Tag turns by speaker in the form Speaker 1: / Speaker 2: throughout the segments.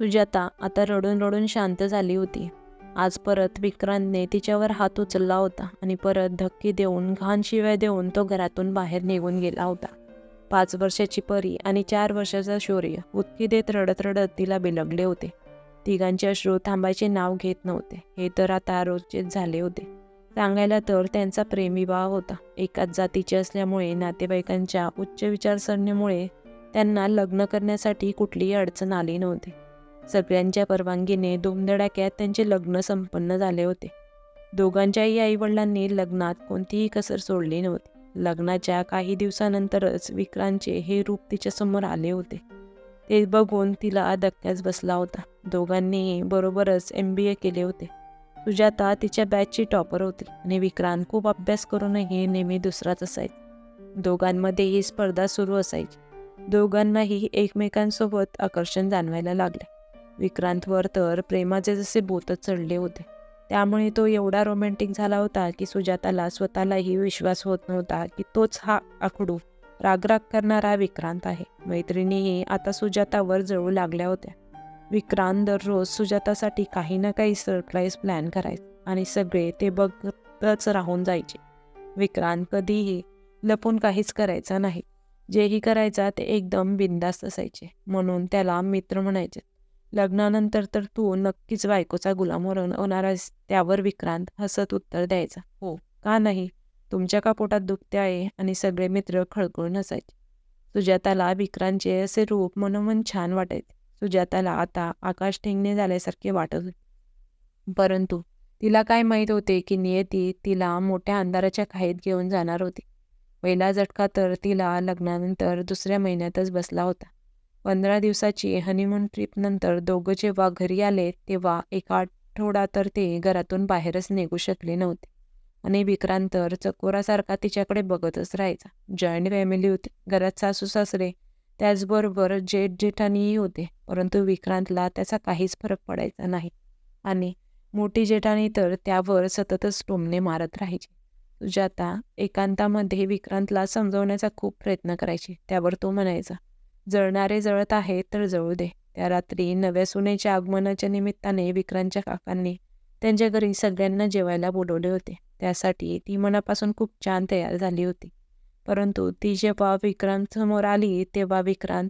Speaker 1: सुजाता आता रडून रडून शांत झाली होती. आज परत विक्रांतने तिच्यावर हात उचलला होता आणि परत धक्के देऊन घाण शिव्या देऊन तो घरातून बाहेर निघून गेला होता. 5 वर्षाची परी आणि 4 वर्षाचा शौर्य उतकी देत रडत रडत तिला बिलगले होते. तिघांचे अश्रू थांबायचे नाव घेत नव्हते. हे तर आता रोजचेच झाले होते. सांगायला तर त्यांचा प्रेमविवाह होता. एकाच जातीचे असल्यामुळे नातेवाईकांच्या उच्च विचारसरणीमुळे त्यांना लग्न करण्यासाठी कुठलीही अडचण आली नव्हती. सगळ्यांच्या परवानगीने धूमधडाक्यात त्यांचे लग्न संपन्न झाले होते. दोघांच्याही आईवडिलांनी लग्नात कोणतीही कसर सोडली नव्हती. लग्नाच्या काही दिवसानंतरच विक्रांतचे हे रूप तिच्यासमोर आले होते. ते बघून तिला धक्काच बसला होता. दोघांनीही बरोबरच MBA केले होते. सुजाता तिच्या बॅचची टॉपर होती आणि विक्रांत खूप अभ्यास करूनही नेहमी दुसराच असायचा. दोघांमध्ये ही स्पर्धा सुरू असायची. दोघांनाही एकमेकांसोबत आकर्षण जाणवायला लागले. विक्रांतवर तर प्रेमाचे जसे बोतच चढले होते. त्यामुळे तो एवढा रोमॅन्टिक झाला होता की सुजाताला स्वतःलाही विश्वास होत नव्हता की तोच हा आखडू रागराग करणारा विक्रांत आहे. मैत्रिणीही आता सुजातावर जळू लागल्या होत्या. विक्रांत दररोज सुजातासाठी काही ना काही सरप्राईज प्लॅन करायचा आणि सगळे ते बघतच राहून जायचे. विक्रांत कधीही लपून काहीच करायचा नाही. जेही करायचा ते एकदम बिनधास्त असायचे. म्हणून त्याला मित्र म्हणायचे. लग्नानंतर तर तू नक्कीच बायकोचा गुलाम होणार आहेस. त्यावर विक्रांत हसत उत्तर द्यायचा, हो का नाही, तुमच्या का पोटात दुखते आहे. आणि सगळे मित्र खळखळून हसायचे. सुजाताला विक्रांतचे असे रूप मनोमन छान वाटायचे. सुजाताला आता आकाश ठेंगणे झाल्यासारखे वाटत होते. परंतु तिला काय माहीत होते की नियती तिला मोठ्या अंधाराच्या खाईत घेऊन जाणार होती. पहिला झटका तर तिला लग्नानंतर दुसऱ्या महिन्यातच बसला होता. 15 दिवसाची हनीमून ट्रीपनंतर दोघं जेव्हा घरी आले तेव्हा एका आठवडा तर ते घरातून बाहेरच निघू शकले नव्हते. आणि विक्रांत तर चकोरासारखा तिच्याकडे बघतच राहायचा. जॉईंट फॅमिली होती. घरात सासू सासरे त्याचबरोबर जेठ जेठानीही होते. परंतु विक्रांतला त्याचा काहीच फरक पडायचा नाही. आणि मोठी जेठानी तर त्यावर सततच टोमणे मारत राहायची. सुजाता एकांतामध्ये विक्रांतला समजवण्याचा खूप प्रयत्न करायची. त्यावर तो म्हणायचा, जळणारे जळत आहे तर जळू दे. त्या रात्री नव्या सुनेच्या आगमनाच्या निमित्ताने विक्रांतच्या काकांनी त्यांच्या घरी सगळ्यांना जेवायला बोलवले होते. त्यासाठी ती मनापासून खूप छान तयार झाली होती. परंतु ती जेव्हा विक्रांत समोर आली तेव्हा विक्रांत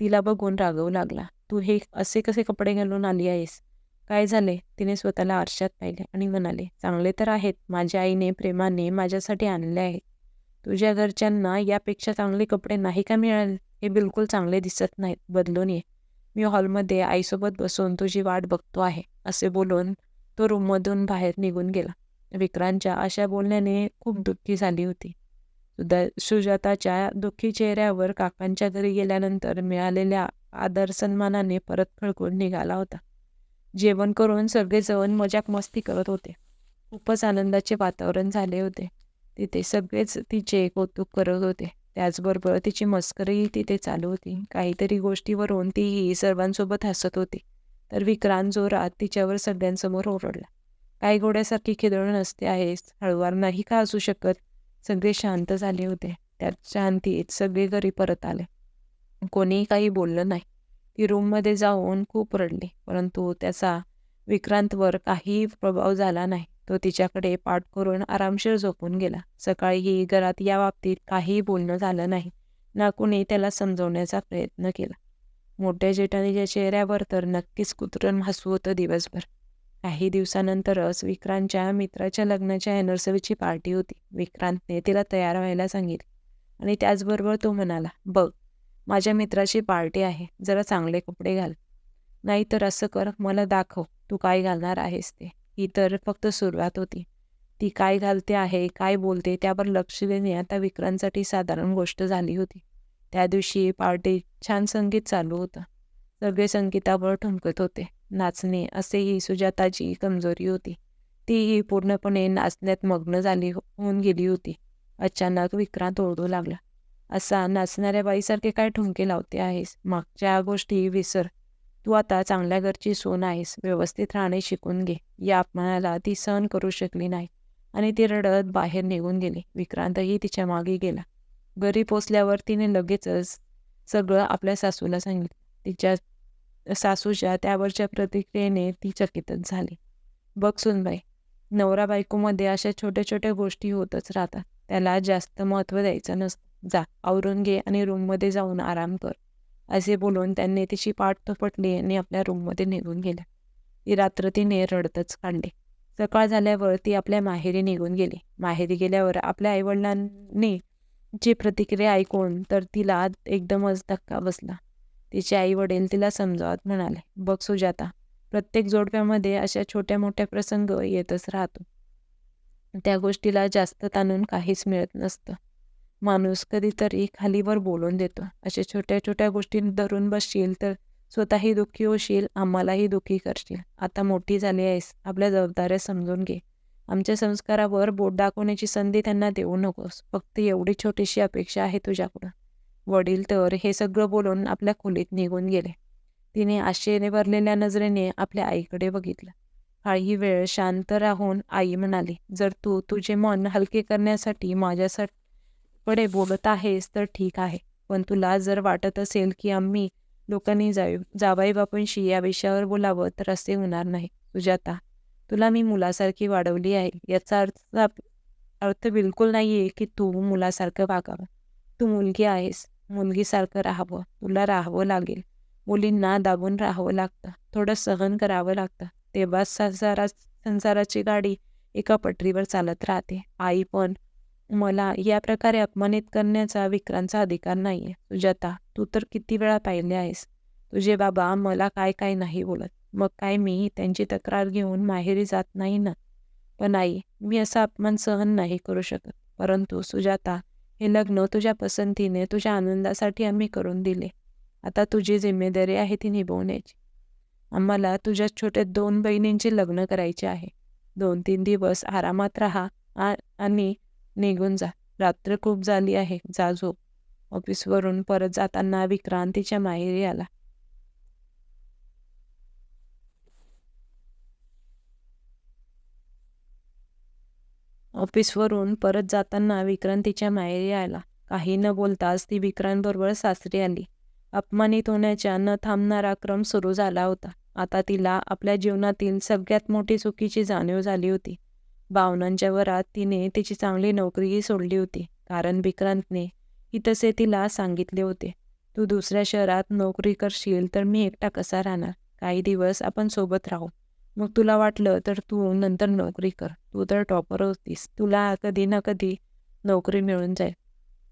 Speaker 1: तिला बघून रागवू लागला. तू हे असे कसे कपडे घालून आली आहेस? काय झाले? तिने स्वतःला आरशात पाहिले आणि म्हणाले, चांगले तर आहेत. माझ्या आईने प्रेमाने माझ्यासाठी आणले आहेत. तुझ्या घरच्यांना यापेक्षा चांगले कपडे नाही का मिळाले? हे बिलकुल चांगले दिसत नाहीत. बदलून ये. मी हॉलमध्ये आईसोबत बसून तुझी वाट बघतो आहे. असे बोलून तो रूममधून बाहेर निघून गेला. विक्रांतच्या अशा बोलण्याने खूप दुःखी झाली होती. सुजाताच्या दुःखी चेहऱ्यावर काकांच्या घरी गेल्यानंतर मिळालेल्या आदर सन्मानाने परत खळखळून निघाला होता. जेवण करून सगळेजण मजाक मस्ती करत होते. खूपच आनंदाचे वातावरण झाले होते. तिथे सगळेच तिचे कौतुक करत होते. त्याचबरोबर तिची मस्करीही तिथे चालू होती. काहीतरी गोष्टीवरून तीही सर्वांसोबत हसत होती. तर विक्रांत जोरात तिच्यावर सगळ्यांसमोर ओरडला, काही घोड्यासारखी खिदळून असते आहेस, हळूवार नाही का असू शकत? सगळे शांत झाले होते. त्यात शांतीत सगळे घरी परत आले. कोणीही काही बोललं नाही. ती रूममध्ये जाऊन खूप रडली. परंतु त्याचा विक्रांतवर काही प्रभाव झाला नाही. तो तिच्याकडे पाठ करून आरामशीर झोपून गेला. सकाळीही घरात या बाबतीत काहीही बोलणं झालं नाही. ना कुणी त्याला समजवण्याचा प्रयत्न केला. मोठ्या जेठानीच्या चेहऱ्यावर तर नक्कीच कृत्रिम हसू होतं दिवसभर. काही दिवसानंतरच विक्रांतच्या मित्राच्या लग्नाच्या अॅनिव्हर्सरीची पार्टी होती. विक्रांतने तिला तयार व्हायला सांगितले आणि त्याचबरोबर तो म्हणाला, बघ, माझ्या मित्राची पार्टी आहे. जरा चांगले कपडे घाल. नाहीतर असं कर, मला दाखव तू काय घालणार आहेस ते. ही तर फक्त सुरुवात होती. ती काय घालते आहे, काय बोलते त्यावर लक्ष देणे आता विक्रांतसाठी साधारण गोष्ट झाली होती. त्या दिवशी पार्टीत छान संगीत चालू होतं. सगळे संगीतावर ठुमकत होते. नाचणे असेही सुजाताची कमजोरी होती. तीही पूर्णपणे नाचण्यात मग्न होऊन गेली होती. अचानक विक्रांत ओरडू लागला, असा नाचणाऱ्या बाईसारखे काय ठुमके लावते आहेस? मागच्या गोष्टी विसर. तू आता चांगल्या घरची सून आहेस. व्यवस्थित राहणे शिकून घे. या अपमानाला ती सहन करू शकली नाही आणि ती रडत बाहेर निघून गेली. विक्रांतही तिच्या मागे गेला. घरी पोचल्यावर तिने लगेचच सगळं आपल्या सासूला सांगितलं. सासूच्या त्यावरच्या प्रतिक्रियेने ती चकितच झाली. बघ सुनबाई, नवरा बायकोमध्ये अशा छोट्या छोट्या गोष्टी होतच राहतात. त्याला जास्त महत्त्व द्यायचं नसतं. जा, आवरून घे आणि रूममध्ये जाऊन आराम कर, असे बोलून त्यांनी तिची पाठ थोपटली आणि आपल्या रूममध्ये निघून गेल्या. ती रात्र तिने रडतच काढली. सकाळ झाल्यावर ती आपल्या माहेरी निघून गेली. माहेरी गेल्यावर आपल्या आईवडिलांनी ची प्रतिक्रिया ऐकून तर तिला एकदमच धक्का बसला. तिचे आई वडील तिला समजावत म्हणाले, बघ सुजाता, प्रत्येक जोडप्यामध्ये अशा छोट्या मोठ्या प्रसंग येतच राहतो. त्या गोष्टीला जास्त ताणून काहीच मिळत नसतं. माणूस कधीतरी खालीवर बोलून देतो. अशा छोट्या छोट्या गोष्टी धरून बसशील तर स्वतःही दुःखी होशील, आम्हालाही दुःखी करशील. आता मोठी झाली आहेस, आपल्या जबाबदाऱ्या समजून घे. आमच्या संस्कारावर बोट दाखवण्याची संधी त्यांना देऊ नकोस. फक्त एवढी छोटीशी अपेक्षा आहे तुझ्याकडून. वडील तर हे सगळं बोलून आपल्या खोलीत निघून गेले. तिने आशेने भरलेल्या नजरेने आपल्या आईकडे बघितलं. काही वेळ शांत राहून आई म्हणाली, जर तू तुझे मन हलके करण्यासाठी माझ्याकडे बोलत आहेस तर ठीक आहे. पण तुला जर वाटत असेल की आम्ही लोकांनी जावई बापूंशी या विषयावर बोलावं तर असे होणार नाही. सुजाता, तुला मी मुलासारखी वाढवली आहे. याचा अर्थ बिलकुल नाहीये की तू मुलासारखं वागावं. तू मुलगी आहेस. मुलगीसारखं राहावं. तुला राहावं लागेल. मुलींना दाबून राहावं लागतं. थोडं सहन करावं लागतं. तेव्हाच संसाराची गाडी एका पटरीवर चालत राहते. आई, पण मला या प्रकारे अपमानित करण्याचा विक्रांतचा अधिकार नाहीये. सुजाता, तू तर किती वेळा पाहिले आहेस. तुझे बाबा मला काय काय नाही बोलत. मग काय मी त्यांची तक्रार घेऊन माहेरी जात नाही ना? पण आई, मी असा अपमान सहन नाही करू शकत. परंतु सुजाता, हे लग्न तुझ्या पसंतीने, तुझ्या आनंदासाठी आम्ही करून दिले. आता तुझी जिम्मेदारी आहे ती निभवण्याची. आम्हाला तुझ्या छोट्या 2 बहिणींचे लग्न करायचे आहे. 2-3 दिवस आरामात राहा आणि निघून जा. रात्र खूप झाली आहे. जा झोप. ऑफिसवरून परत जाताना विक्रांत तिच्या माहेरी आला. काही न बोलताच ती विक्रांतबरोबर सासरी आली. अपमानित होण्याचा न थांबणारा क्रम सुरू झाला होता. आता तिला आपल्या जीवनातील सगळ्यात मोठी चुकीची जाणीव झाली होती. भावनांच्या वरात तिने तिची चांगली नोकरीही सोडली होती. कारण विक्रांतने ही तसे तिला सांगितले होते, तू दुसऱ्या शहरात नोकरी करशील तर मी एकटा कसा राहणार? काही दिवस आपण सोबत राहू. मग तुला वाटलं तर तू नंतर नोकरी कर. तू तर टॉपर होतीस. तुला कधी ना कधी नोकरी मिळून जाईल.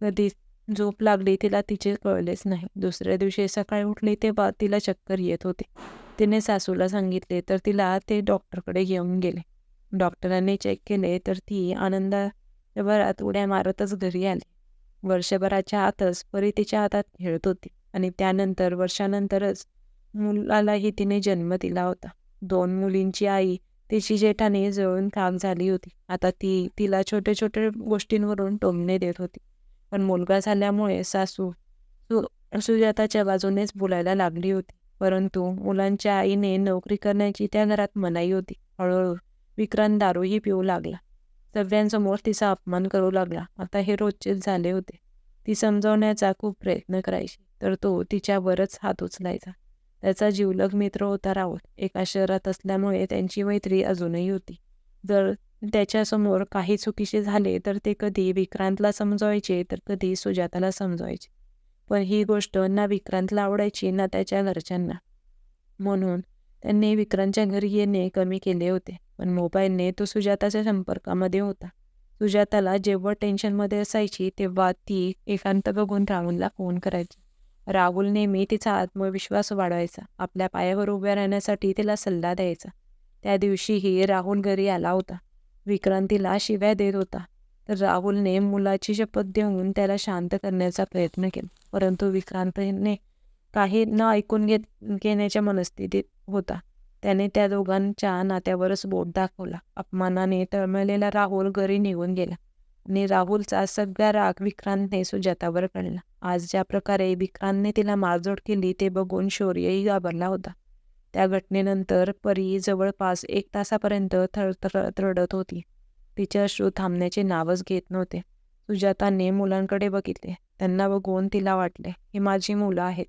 Speaker 1: कधी झोप लागली तिला तिचे कळलेच नाही. दुसऱ्या दिवशी सकाळी उठली तेव्हा तिला चक्कर येत होते. तिने सासूला सांगितले तर तिला ते डॉक्टरकडे घेऊन गेले. डॉक्टरांनी चेक केले तर ती आनंदाभरात उड्या मारतच घरी आली. वर्षभराच्या आतच परी तिच्या हातात खेळत होती आणि त्यानंतर वर्षानंतरच मुलालाही तिने जन्म दिला होता. 2 मुलींची आई तिची जेठाने जळून खाक झाली होती. आता ती तिला छोट्या छोट्या गोष्टींवरून टोमणे देत होती. पण मुलगा झाल्यामुळे सासू सुजाताच्या बाजूनेच बोलायला लागली होती. परंतु मुलांच्या आईने नोकरी करण्याची त्या घरात मनाई होती. हळूहळू विक्रांत दारूही पिऊ लागला. सगळ्यांसमोर तिचा अपमान करू लागला. आता हे रोजचेच झाले होते. ती समजावण्याचा खूप प्रयत्न करायची तर तो तिच्यावरच हात उचलायचा. त्याचा जिवलग मित्र होता राहुल. एका शहरात असल्यामुळे त्यांची मैत्री अजूनही होती. जर त्याच्यासमोर काही चुकीचे झाले तर ते कधी विक्रांतला समजावायचे तर कधी सुजाताला समजावायचे. पण ही गोष्ट ना विक्रांतला आवडायची ना त्याच्या घरच्यांना. म्हणून त्यांनी विक्रांतच्या घरी येणे कमी केले होते. पण मोबाईलने तो सुजाताच्या संपर्कामध्ये होता. सुजाताला जेव्हा टेन्शनमध्ये असायची तेव्हा ती एकांत बघून राहुलला फोन करायची. राहुल नेहमी तिचा आत्मविश्वास वाढवायचा. आपल्या पायावर उभ्या राहण्यासाठी तिला सल्ला द्यायचा. त्या दिवशीही राहुल घरी आला होता. विक्रांत तिला शिव्या देत होता तर राहुलने मुलाची शपथ देऊन त्याला शांत करण्याचा प्रयत्न केला. परंतु विक्रांतने काही न ऐकून घेण्याच्या मनस्थितीत होता. त्याने त्या दोघांच्या नात्यावरच बोट दाखवला. अपमानाने तळमळलेला राहुल घरी निघून गेला आणि राहुलचा सगळा राग विक्रांतने सुजातावर काढला. आज ज्या प्रकारे विक्रांतने तिला मारझोड केली ते बघून शौर्यही घाबरला होता. त्या घटनेनंतर परी जवळपास 1 तासापर्यंत थरथरत रडत होती. तिचे अश्रू थांबण्याचे नावच घेत नव्हते. सुजाताने मुलांकडे बघितले. त्यांना बघून तिला वाटले, ही माझी मुलं आहेत.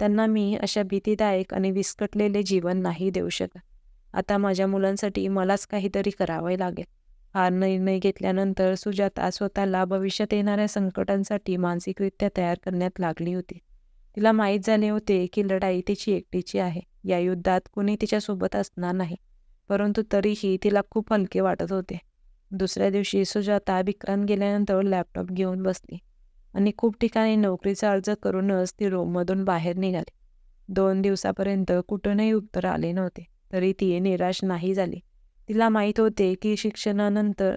Speaker 1: त्यांना मी अशा भीतीदायक आणि विस्कटलेले जीवन नाही देऊ शकत. आता माझ्या मुलांसाठी मलाच काहीतरी करावे लागेल. हा निर्णय घेतल्यानंतर सुजाता स्वतःला भविष्यात येणाऱ्या संकटांसाठी मानसिकरित्या तयार करण्यात लागली होती. तिला माहीत झाले होते की लढाई तिची एकटीची आहे. या युद्धात कुणी तिच्यासोबत असणार नाही. परंतु तरीही तिला खूप हलके वाटत होते. दुसऱ्या दिवशी सुजाता विक्रांत गेल्यानंतर लॅपटॉप घेऊन बसली आणि खूप ठिकाणी नोकरीचा अर्ज करूनच ती रूममधून बाहेर निघाली. 2 दिवसापर्यंत कुठूनही उत्तर आले नव्हते. तरी ती निराश नाही झाली. तिला माहीत होते की शिक्षणानंतर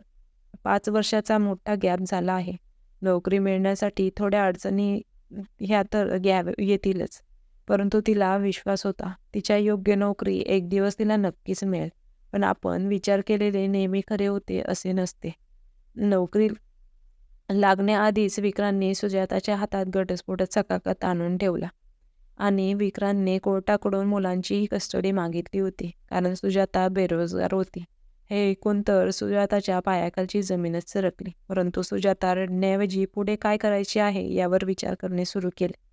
Speaker 1: 5 वर्षाचा मोठा गॅप झाला आहे. नोकरी मिळण्यासाठी थोड्या अडचणी ह्या तर येतीलच. परंतु तिला विश्वास होता तिच्या योग्य नोकरी एक दिवस तिला नक्कीच मिळेल. पण आपण विचार केलेले नेहमी खरे होते असे नसते. नोकरी लागण्याआधीच विक्रांतने सुजाताच्या हातात घटस्फोटचा कागद आणून ठेवला आणि विक्रांतने कोर्टाकडून मुलांचीही कस्टडी मागितली होती, कारण सुजाता बेरोजगार होती. हे ऐकून तर सुजाताच्या पायाखालची जमीनच सरकली. परंतु सुजाता रडण्याऐवजी पुढे काय करायचे आहे यावर विचार करणे सुरू केले.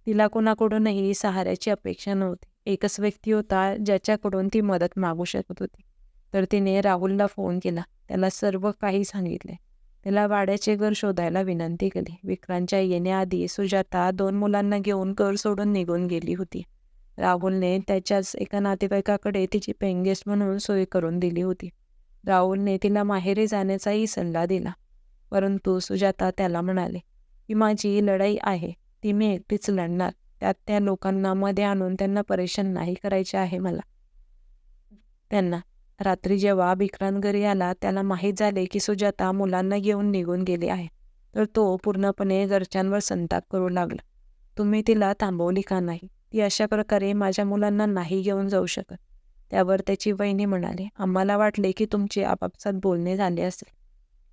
Speaker 1: तिला कोणाकडूनही सहाऱ्याची अपेक्षा नव्हती. एकच व्यक्ती होता ज्याच्याकडून ती मदत मागू शकत होती. तर तिने राहुलला फोन केला. त्याला सर्व काही सांगितले. त्याला वाड्याचे घर शोधायला विनंती केली. विक्रांतच्या येण्याआधी सुजाता 2 मुलांना घेऊन घर सोडून निघून गेली होती. राहुलने त्याच्याच एका नातेवाईकाकडे तिची पेइंग गेस्ट म्हणून सोय करून दिली होती. राहुलने तिला माहेरी जाण्याचाही सल्ला दिला. परंतु सुजाता त्याला म्हणाले की माझी लढाई आहे, ती मी एकटीच लढणार. त्यात त्या लोकांना मध्ये आणून त्यांना परेशान नाही करायचे आहे मला. त्यांना रात्री जेव्हा विक्रांत घरी आला त्याला माहीत झाले की सुजाता मुलांना घेऊन निघून गेली आहे. तर तो पूर्णपणे घरच्यांवर संताप करू लागला. तुम्ही तिला थांबवली का नाही? ती अशा प्रकारे माझ्या मुलांना नाही घेऊन जाऊ शकत. त्यावर त्याची वहिनी म्हणाली, आम्हाला वाटले की तुमचे आपापसात बोलणे झाले असेल.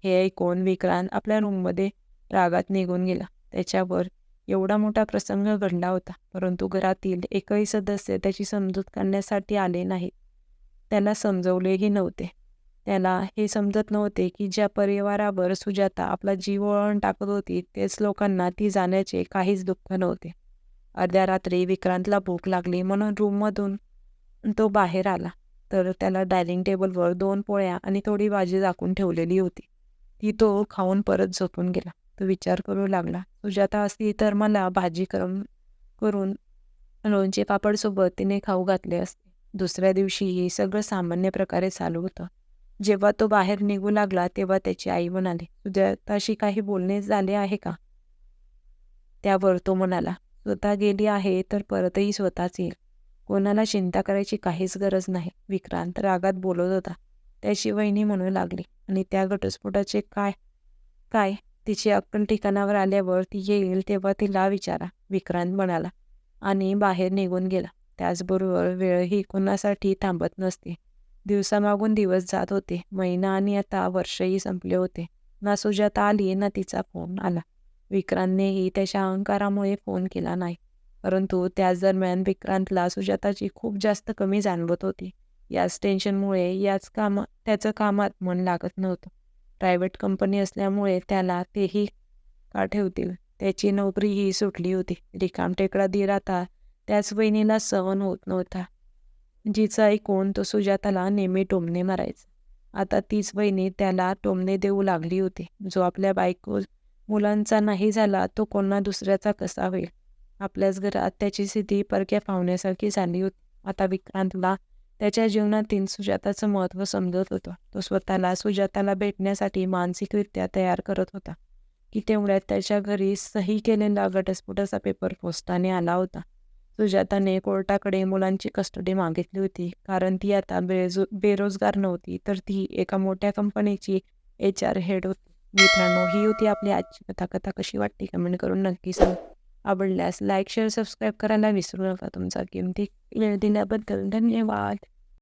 Speaker 1: हे ऐकून विक्रांत आपल्या रूममध्ये रागात निघून गेला. त्याच्यावर एवढा मोठा प्रसंग घडला होता, परंतु घरातील एकही सदस्य त्याची समजूत करण्यासाठी आले नाही. त्याला समजवलेही नव्हते. त्याला हे समजत नव्हते की ज्या परिवारावर सुजाता आपला जीव ओवाळून टाकत होती तेच लोकांना ती जाण्याचे काहीच दुःख नव्हते. अर्ध्या रात्री विक्रांतला भूक लागली म्हणून रूममधून तो बाहेर आला. तर त्याला डायनिंग टेबलवर 2 पोळ्या आणि थोडी भाजी झाकून ठेवलेली होती. ती तो खाऊन परत झोपून गेला. तो विचार करू लागला, सुजाता असती तर मला भाजी करून लोणचे पापडसोबत तिने खाऊ घातले असते. दुसऱ्या दिवशीही सगळं सामान्य प्रकारे चालू होतं. जेव्हा तो बाहेर निघू लागला तेव्हा त्याची आई म्हणाली, सुजाताशी काही बोलणे झाले आहे का? त्यावर तो म्हणाला, स्वतः गेली आहे तर परतही स्वतःच येईल. कोणाला चिंता करायची काहीच गरज नाही. विक्रांत रागात बोलत होता. त्याची वहिनी म्हणू लागली, आणि त्या घटस्फोटाचे काय काय तिची अक्कल ठिकाणावर आल्यावर ती येईल तेव्हा तिला विचारा, विक्रांत म्हणाला आणि बाहेर निघून गेला. त्याचबरोबर वेळही कोणासाठी थांबत नसते. दिवसामागून दिवस जात होते. महिना आणि आता वर्षही संपले होते. ना सुजाता आली ना तिचा फोन आला. विक्रांतनेही त्याच्या अहंकारामुळे फोन केला नाही. परंतु त्याच दरम्यान विक्रांतला सुजाताची खूप जास्त कमी जाणवत होती. याच टेन्शनमुळे त्याचं कामात मन लागत नव्हतं. प्रायव्हेट कंपनी असल्यामुळे त्याला तेही का ठेवतील. त्याची नोकरीही सुटली होती. रिकामटेकडा धीर आता त्याच वहिनीला सहन होत नव्हता. जिचं ऐकून तो सुजाताला नेहमी टोमणे मारायचा. आता तीच वहिनी त्याला टोमणे देऊ लागली होती. जो आपल्या बायको मुलांचा नाही झाला तो कोणा दुसऱ्याचा कसा होईल. आपल्याच घरात त्याची स्थिती परक्या पाहुण्यासारखी झाली होती. आता विक्रांतला त्याच्या जीवनातील सुजाताचं महत्त्व समजत होतं. तो स्वतःला सुजाताला भेटण्यासाठी मानसिकरित्या तयार करत होता की तेवढ्यात त्याच्या घरी सही केलेला घटस्फोटाचा पेपर पोस्टाने आला होता. सुजाताने कोर्टाकडे मुलांची कस्टडी मागितली होती, कारण ती आता बेरोजगार नव्हती, तर ती एका मोठ्या कंपनीची HR हेड होती. मित्रांनो, ही होती आपली आजची कथा कशी वाटली कमेंट करून नक्की सांगा. आवडल्यास लाईक शेअर सबस्क्राईब करायला विसरू नका. तुमचा किमती वेळ दिल्याबद्दल धन्यवाद.